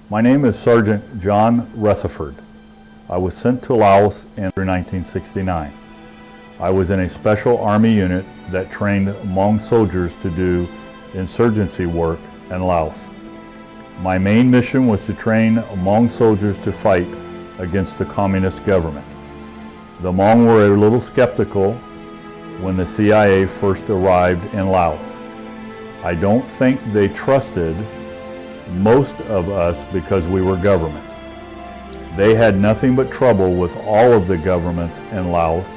My name is Sergeant John Rutherford. I was sent to Laos in 1969. I was in a special Army unit that trained Hmong soldiers to do insurgency work in Laos. My main mission was to train Hmong soldiers to fight against the communist government. The Hmong were a little skeptical when the CIA first arrived in Laos. I don't think they trusted most of us because we were government. They had nothing but trouble with all of the governments in Laos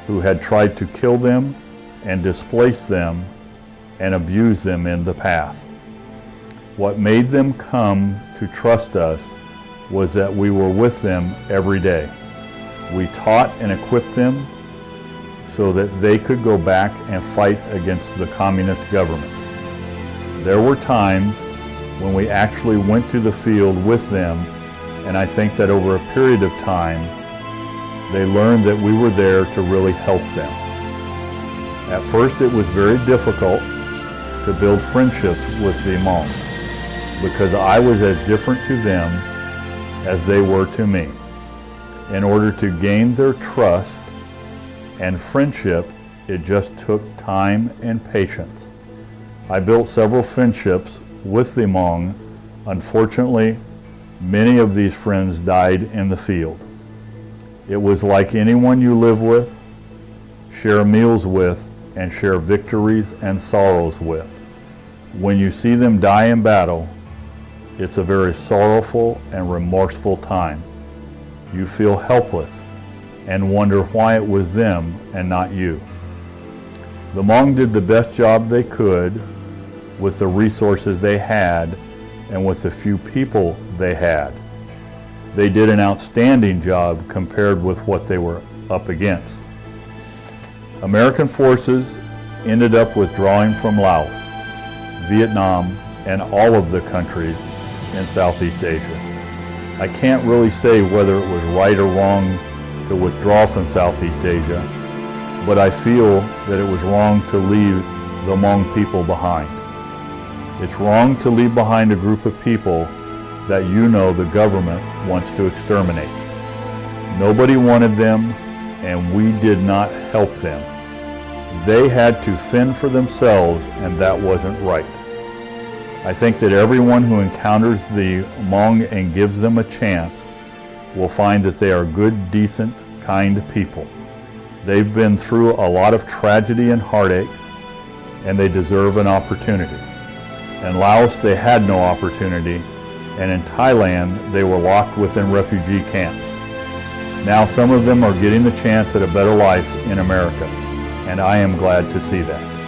who had tried to kill them and displace them and abuse them in the past. What made them come to trust us was that we were with them every day. We taught and equipped them so that they could go back and fight against the communist government. There were times when we actually went to the field with them, and I think that over a period of time, they learned that we were there to really help them. At first, it was very difficult to build friendships with the Hmong because I was as different to them as they were to me. In order to gain their trust and friendship, it just took time and patience. I built several friendships with the Hmong. Unfortunately, many of these friends died in the field. It was like anyone you live with, share meals with, and share victories and sorrows with. When you see them die in battle, it's a very sorrowful and remorseful time. You feel helpless and wonder why it was them and not you. The Hmong did the best job they could with the resources they had and with the few people they had. They did an outstanding job compared with what they were up against. American forces ended up withdrawing from Laos, Vietnam, and all of the countries in Southeast Asia. I can't really say whether it was right or wrong to withdraw from Southeast Asia, but I feel that it was wrong to leave the Hmong people behind. It's wrong to leave behind a group of people that you know the government wants to exterminate. Nobody wanted them, and we did not help them. They had to fend for themselves, and that wasn't right. I think that everyone who encounters the Hmong and gives them a chance will find that they are good, decent, kind people. They've been through a lot of tragedy and heartache, and they deserve an opportunity. In Laos, they had no opportunity, and in Thailand, they were locked within refugee camps. Now some of them are getting the chance at a better life in America, and I am glad to see that.